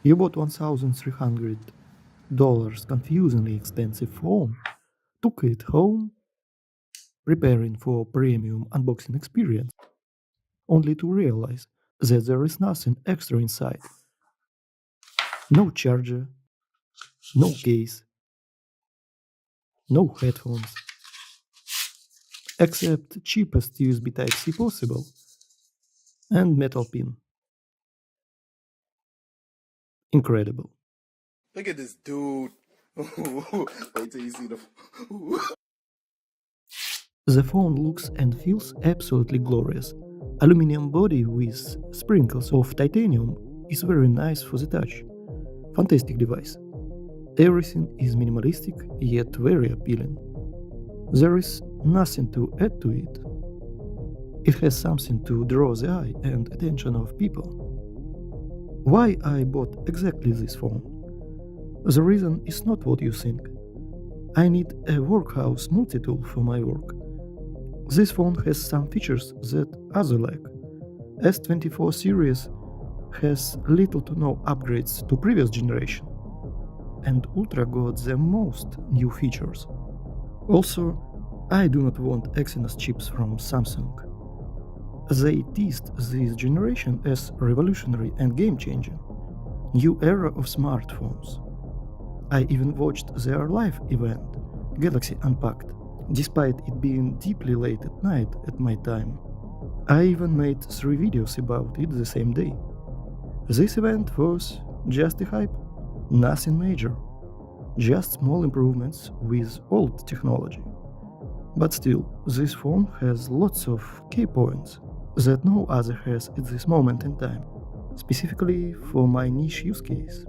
You bought $1,300 confusingly expensive phone, took it home, preparing for premium unboxing experience, only to realize that there is nothing extra inside. No charger, no case, no headphones, except cheapest USB Type-C possible and metal pin. Incredible. Look at this dude. Wait till you see the. The phone looks and feels absolutely glorious. Aluminum body with sprinkles of titanium is very nice for the touch. Fantastic device. Everything is minimalistic yet very appealing. There is nothing to add to it. It has something to draw the eye and attention of people. Why I bought exactly this phone? The reason is not what you think. I need a workhouse multi-tool for my work. This phone has some features that other lack. S24 series has little to no upgrades to previous generation, and Ultra got the most new features. Also, I do not want Exynos chips from Samsung. They teased this generation as revolutionary and game-changing. New era of smartphones. I even watched their live event, Galaxy Unpacked, despite it being deeply late at night at my time. I even made 3 videos about it the same day. This event was just a hype, nothing major, just small improvements with old technology. But still, this phone has lots of key points that no other has at this moment in time, specifically for my niche use case.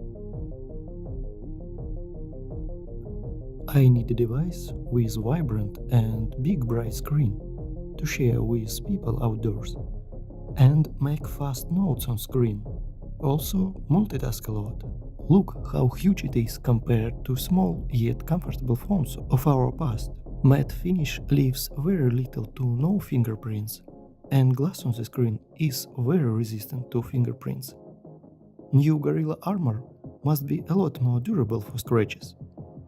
I need a device with vibrant and big bright screen to share with people outdoors and make fast notes on screen. Also multitask a lot. Look how huge it is compared to small yet comfortable phones of our past. Matte finish leaves very little to no fingerprints, and glass on the screen is very resistant to fingerprints. New Gorilla Armor must be a lot more durable for scratches,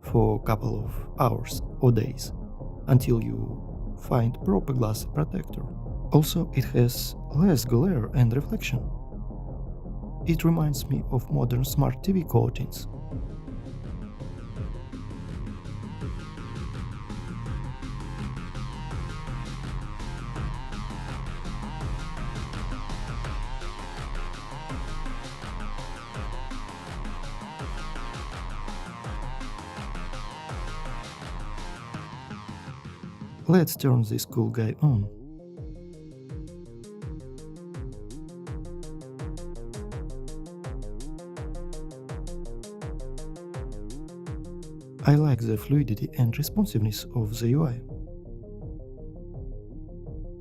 for a couple of hours or days, until you find proper glass protector. Also, it has less glare and reflection. It reminds me of modern smart TV coatings. Let's turn this cool guy on. I like the fluidity and responsiveness of the UI.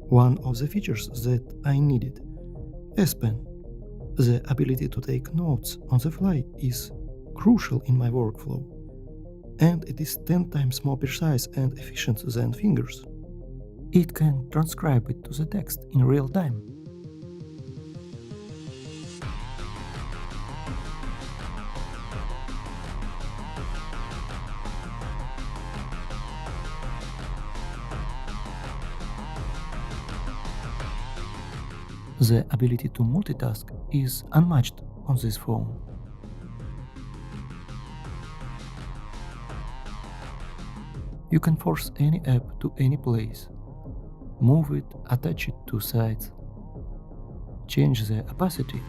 One of the features that I needed, S Pen. The ability to take notes on the fly is crucial in my workflow, and it is 10 times more precise and efficient than fingers. It can transcribe it to the text in real time. The ability to multitask is unmatched on this phone. You can force any app to any place, move it, attach it to sites, change the opacity.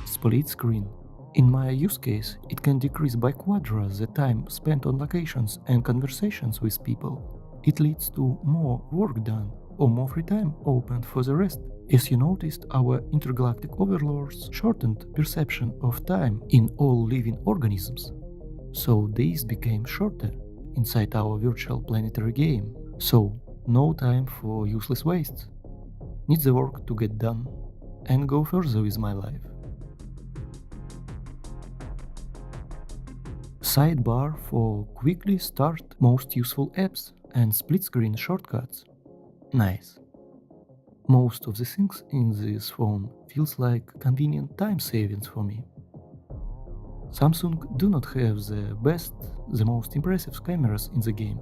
Split screen. In my use case, it can decrease by quadra the time spent on locations and conversations with people. It leads to more work done or more free time opened for the rest. As you noticed, our intergalactic overlords shortened perception of time in all living organisms. So days became shorter inside our virtual planetary game. So no time for useless wastes. Need the work to get done and go further with my life. Sidebar for quickly start most useful apps and split screen shortcuts. Nice. Most of the things in this phone feels like convenient time savings for me. Samsung do not have the best, the most impressive cameras in the game,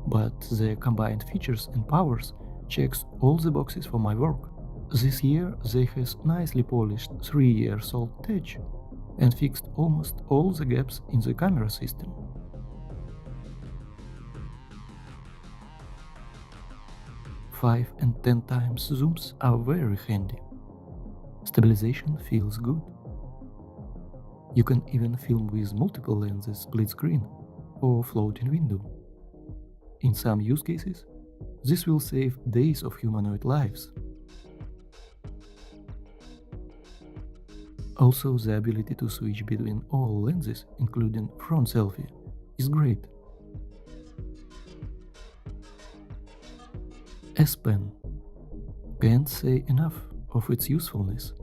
but the combined features and powers checks all the boxes for my work. This year they has nicely polished 3-year-old tech and fixed almost all the gaps in the camera system. 5 and 10 times zooms are very handy. Stabilization feels good. You can even film with multiple lenses split screen or floating window. In some use cases, this will save days of humanoid lives. Also, the ability to switch between all lenses, including front selfie, is great. S Pen. Can't say enough of its usefulness.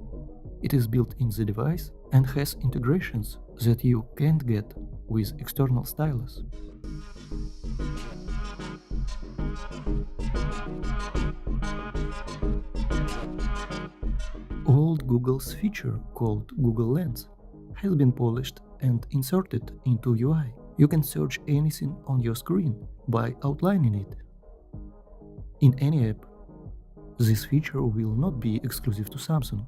It is built in the device and has integrations that you can't get with external stylus. Old Google's feature called Google Lens has been polished and inserted into UI. You can search anything on your screen by outlining it. In any app, this feature will not be exclusive to Samsung.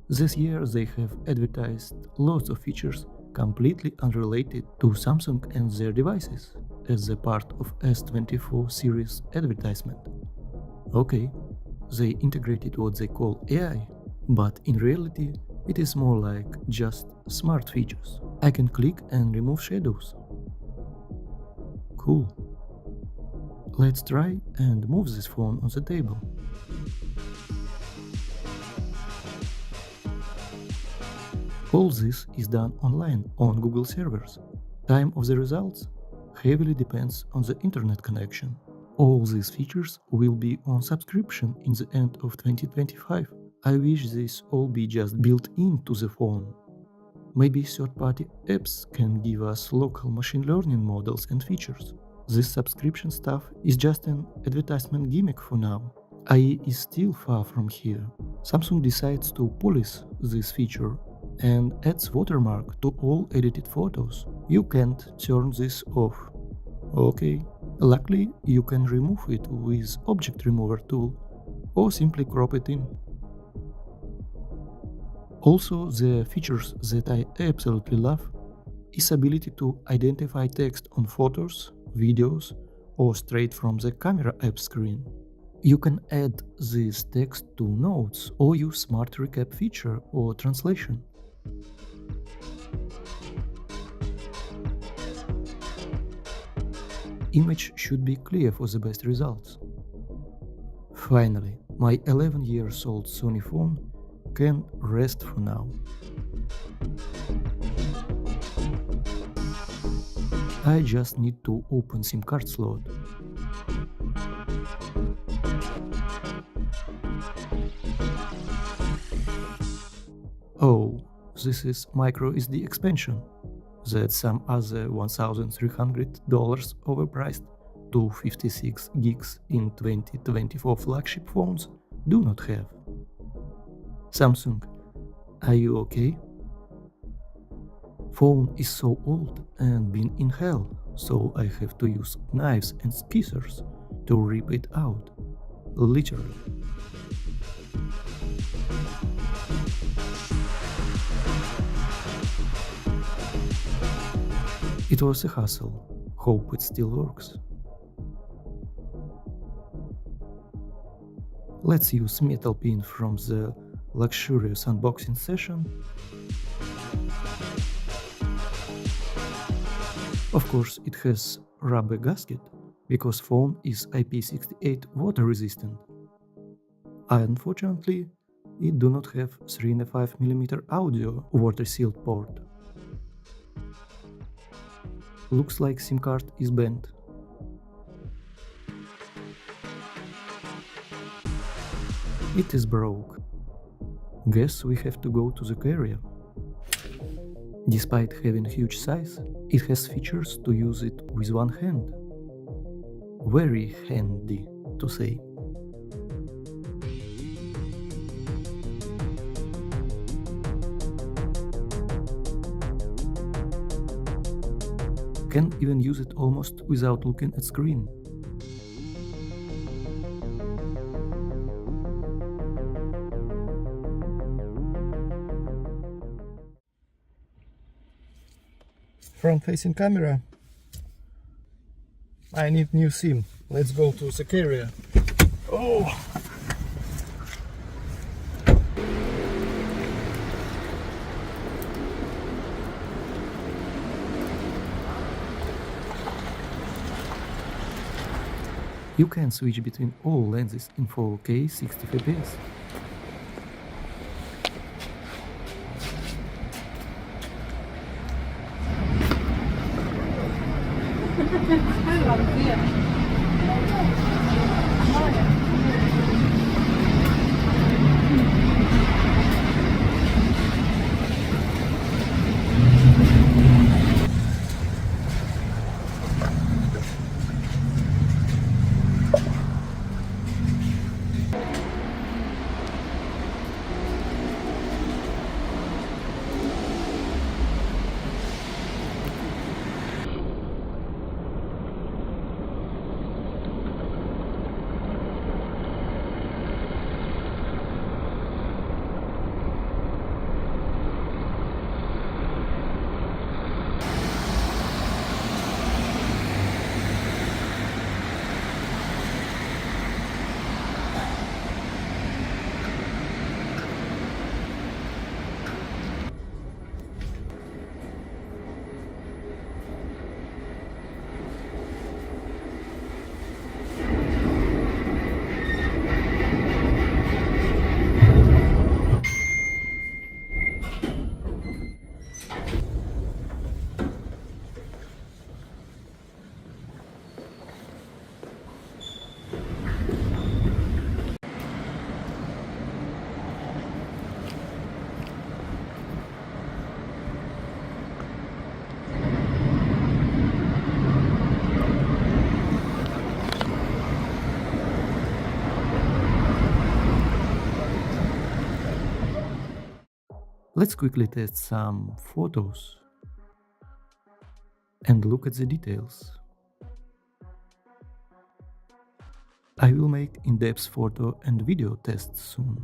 This year they have advertised lots of features completely unrelated to Samsung and their devices as a part of S24 series advertisement. Okay, they integrated what they call AI, but in reality it is more like just smart features. I can click and remove shadows. Cool. Let's try and move this phone on the table. All this is done online on Google servers. Time of the results heavily depends on the internet connection. All these features will be on subscription in the end of 2025. I wish this all be just built into the phone. Maybe third-party apps can give us local machine learning models and features. This subscription stuff is just an advertisement gimmick for now. AI is still far from here. Samsung decides to polish this feature and adds watermark to all edited photos. You can't turn this off. Okay. Luckily, you can remove it with Object Remover tool or simply crop it in. Also, the features that I absolutely love is ability to identify text on photos, videos, or straight from the camera app screen. You can add this text to notes or use Smart Recap feature or translation. Image should be clear for the best results. Finally, my 11-year-old Sony phone can rest for now. I just need to open SIM card slot. Oh, this is micro SD expansion. That's some other $1,300 overpriced 256 gigs in 2024 flagship phones do not have. Samsung, are you okay? Phone is so old and been in hell, so I have to use knives and scissors to rip it out. Literally. It was a hassle. Hope it still works. Let's use metal pin from the luxurious unboxing session. Of course, it has rubber gasket because phone is IP68 water resistant. Unfortunately, it do not have 3.5mm audio water sealed port. Looks like SIM card is bent. It is broke. Guess we have to go to the carrier. Despite having huge size, it has features to use it with one hand. Very handy, to say. Can even use it almost without looking at screen. Front-facing camera. I need new SIM. Let's go to the carrier. Oh! You can switch between all lenses in 4K 60 fps. Let's quickly test some photos and look at the details. I will make in-depth photo and video tests soon.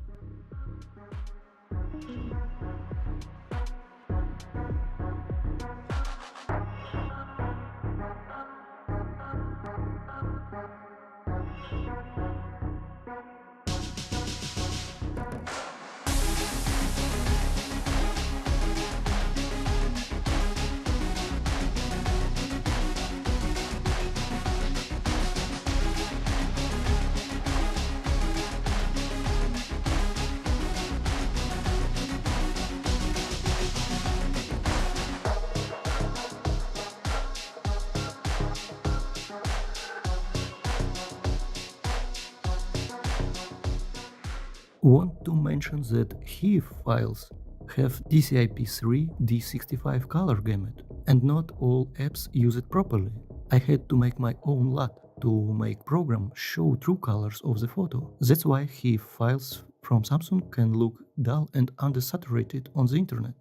Want to mention that HEIF files have DCI-P3 D65 color gamut, and not all apps use it properly. I had to make my own LUT to make program show true colors of the photo. That's why HEIF files from Samsung can look dull and undersaturated on the internet.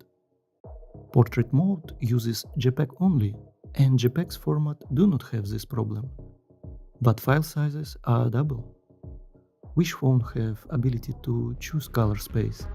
Portrait mode uses JPEG only, and JPEG's format do not have this problem, but file sizes are double. Which phone have ability to choose color space?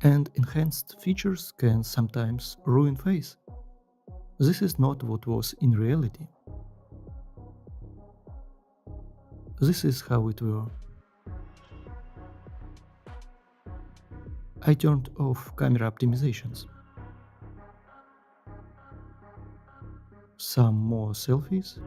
And enhanced features can sometimes ruin face. This is not what was in reality. This is how it were. I turned off camera optimizations. Some more selfies.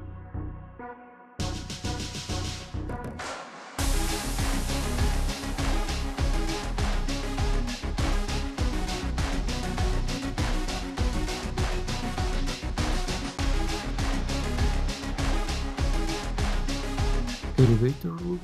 Elevator loop.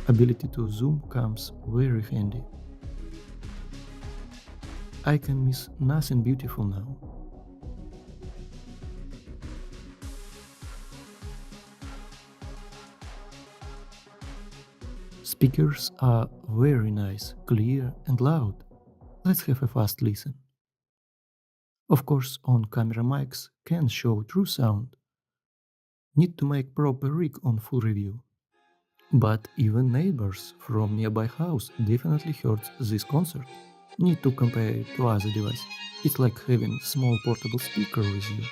Ability to zoom comes very handy. I can miss nothing beautiful now. Speakers are very nice, clear and loud. Let's have a fast listen. Of course, on-camera mics can show true sound. Need to make proper rig on full review. But even neighbors from nearby house definitely heard this concert. Need to compare it to other devices. It's like having small portable speaker with you.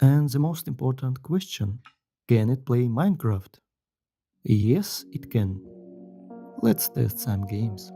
And the most important question, can it play Minecraft? Yes, it can. Let's test some games.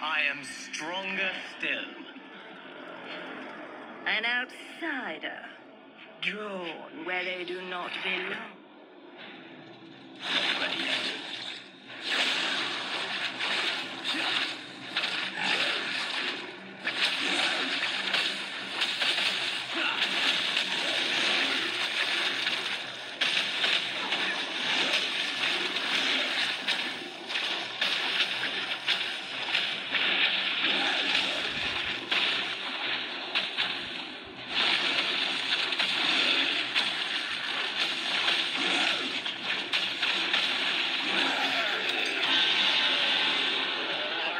I am stronger still. An outsider, drawn where they do not belong. Not ready yet.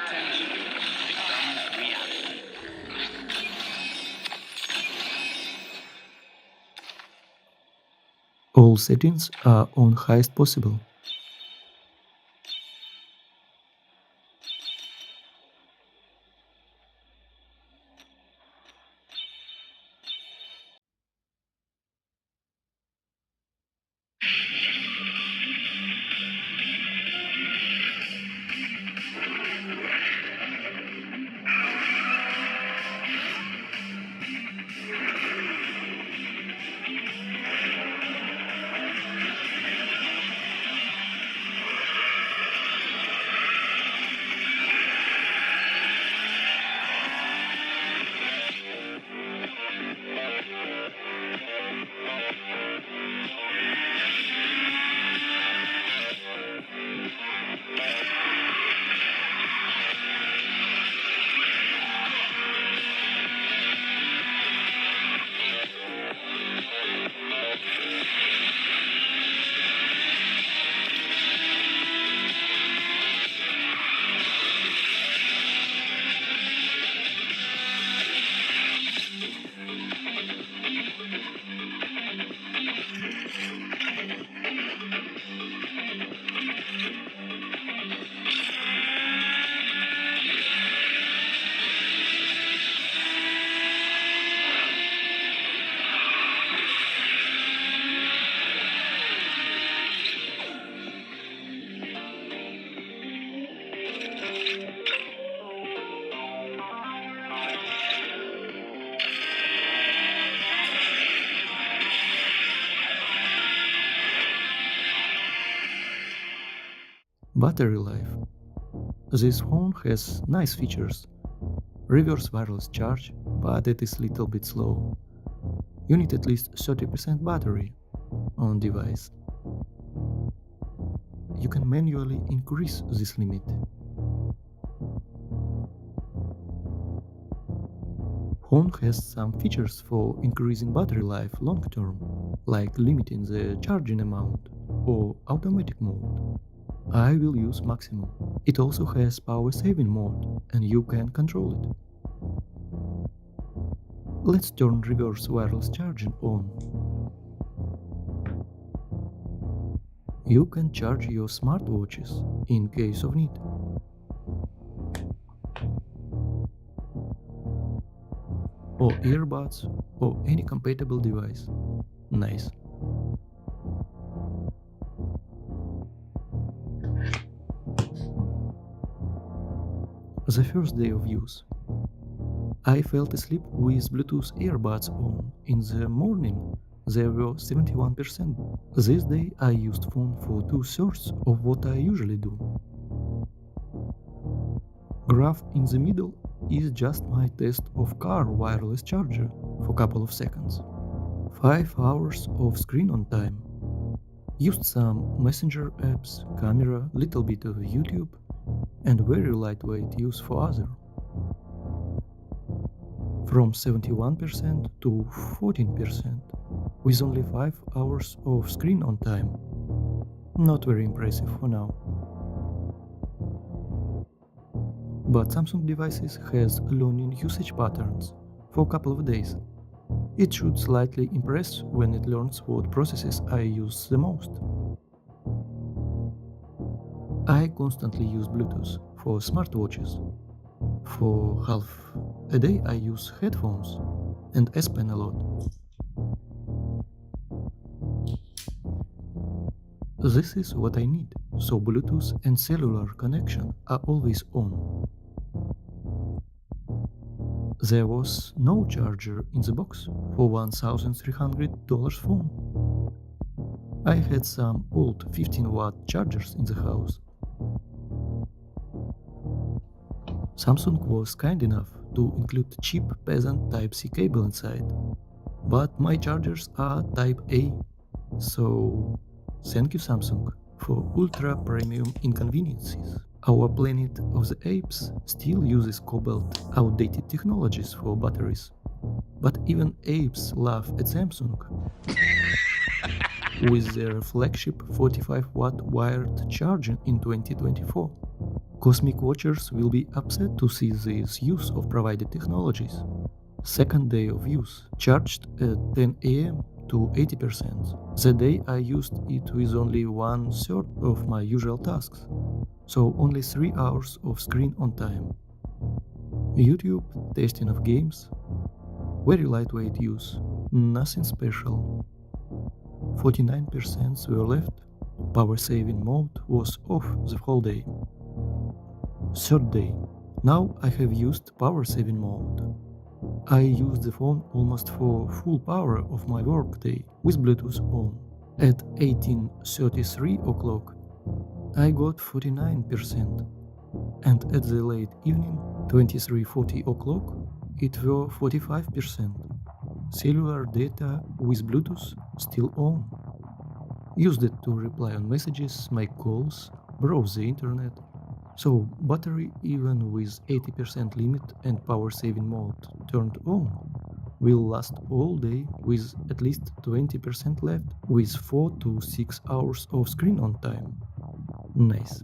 Potential becomes reality. All settings are on highest possible. Battery life. This phone has nice features. Reverse wireless charge, but it is little bit slow. You need at least 30% battery on device. You can manually increase this limit. Phone has some features for increasing battery life long term, like limiting the charging amount or automatic mode. I will use maximum. It also has power saving mode and you can control it. Let's turn reverse wireless charging on. You can charge your smartwatches in case of need. Or earbuds or any compatible device. Nice. The first day of use. I fell asleep with Bluetooth earbuds on. In the morning, they were 71%. This day I used phone for 2/3 of what I usually do. Graph in the middle is just my test of car wireless charger for couple of seconds. 5 hours of screen on time. Used some messenger apps, camera, little bit of YouTube, and very lightweight use for other. From 71% to 14%, with only 5 hours of screen on time. Not very impressive for now. But Samsung devices has learning usage patterns for a couple of days. It should slightly impress when it learns what processes I use the most. I constantly use Bluetooth for smartwatches. For half a day I use headphones and S Pen a lot. This is what I need, so Bluetooth and cellular connection are always on. There was no charger in the box for $1,300 phone. I had some old 15-watt chargers in the house. Samsung was kind enough to include cheap peasant Type-C cable inside, but my chargers are Type-A, so thank you Samsung for ultra premium inconveniences. Our Planet of the Apes still uses cobalt outdated technologies for batteries, but even apes laugh at Samsung with their flagship 45-watt wired charging in 2024. Cosmic watchers will be upset to see this use of provided technologies. Second day of use, charged at 10 AM to 80%. The day I used it with only 1/3 of my usual tasks, so only 3 hours of screen on time. YouTube, testing of games, very lightweight use, nothing special. 49% were left, power saving mode was off the whole day. Third day, now I have used power saving mode. I used the phone almost for full power of my work day with Bluetooth on. At 18:33 o'clock, I got 49%, and at the late evening, 23:40 o'clock, it were 45%. Cellular data with Bluetooth still on. Used it to reply on messages, make calls, browse the internet. So battery, even with 80% limit and power saving mode turned on, will last all day with at least 20% left, with 4 to 6 hours of screen on time. Nice.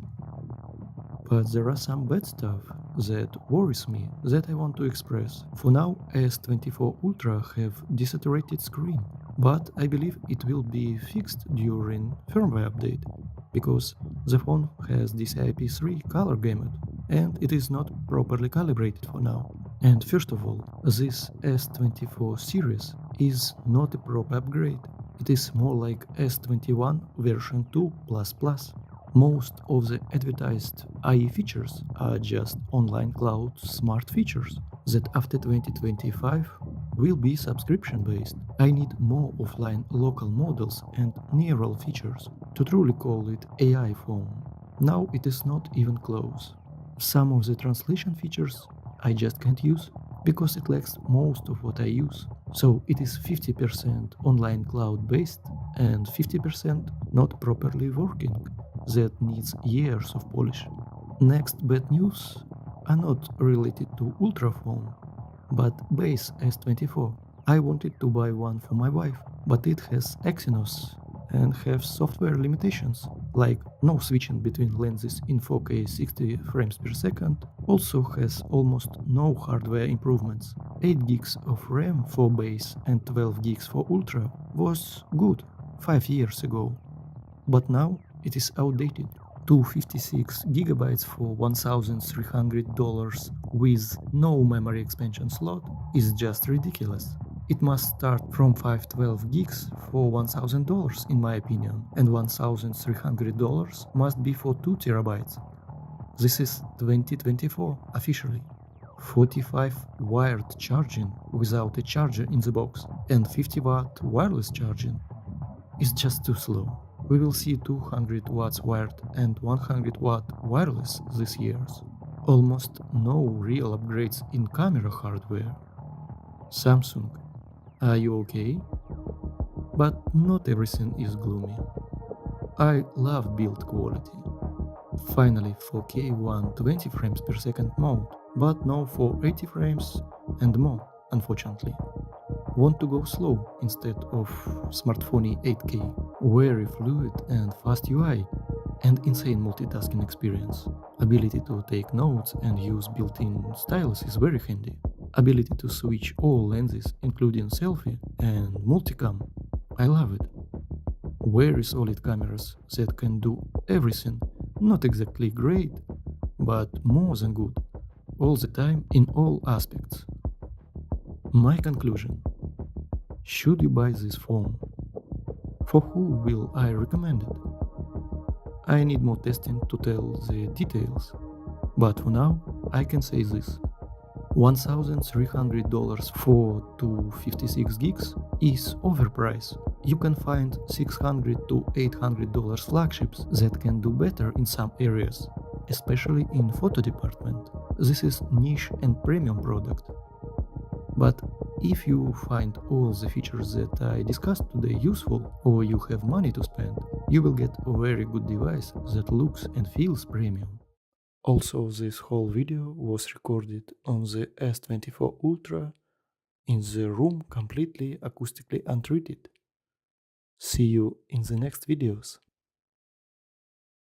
But there are some bad stuff that worries me that I want to express. For now, S24 Ultra have desaturated screen, but I believe it will be fixed during firmware update, because the phone has this IP3 color gamut, and it is not properly calibrated for now. And first of all, this S24 series is not a proper upgrade. It is more like S21 version 2++. Most of the advertised IE features are just online cloud smart features that after 2025 will be subscription based. I need more offline local models and neural features to truly call it AI phone. Now it is not even close. Some of the translation features I just can't use. because it lacks most of what I use. So it is 50% online cloud-based and 50% not properly working. That needs years of polish. Next bad news are not related to Ultra phone, but base S24. I wanted to buy one for my wife, but it has Exynos and have software limitations, like no switching between lenses in 4K 60 frames per second, also has almost no hardware improvements. 8 gigs of RAM for base and 12 gigs for Ultra was good 5 years ago, but now it is outdated. 256 gigabytes for $1,300 with no memory expansion slot is just ridiculous. It must start from 512 gigs for $1,000 in my opinion, and $1,300 must be for 2 terabytes. This is 2024 officially. 45 wired charging without a charger in the box and 50-watt wireless charging is just too slow. We will see 200 watts wired and 100 watt wireless this year. Almost no real upgrades in camera hardware. Samsung, are you okay? But not everything is gloomy. I love build quality. Finally 4K 120 frames per second mode, but no 480 frames and more, unfortunately. Want to go slow instead of smartphone 8K, very fluid and fast UI, and insane multitasking experience. Ability to take notes and use built-in stylus is very handy. Ability to switch all lenses including selfie and multicam. I love it. Very solid cameras that can do everything, not exactly great, but more than good, all the time in all aspects. My conclusion. Should you buy this phone? For who will I recommend it? I need more testing to tell the details, but for now I can say this. $1,300 for 256 gigs is overpriced. You can find $600 to $800 flagships that can do better in some areas, especially in photo department. This is niche and premium product. But if you find all the features that I discussed today useful, or you have money to spend, you will get a very good device that looks and feels premium. Also, this whole video was recorded on the S24 Ultra in the room completely acoustically untreated. See you in the next videos.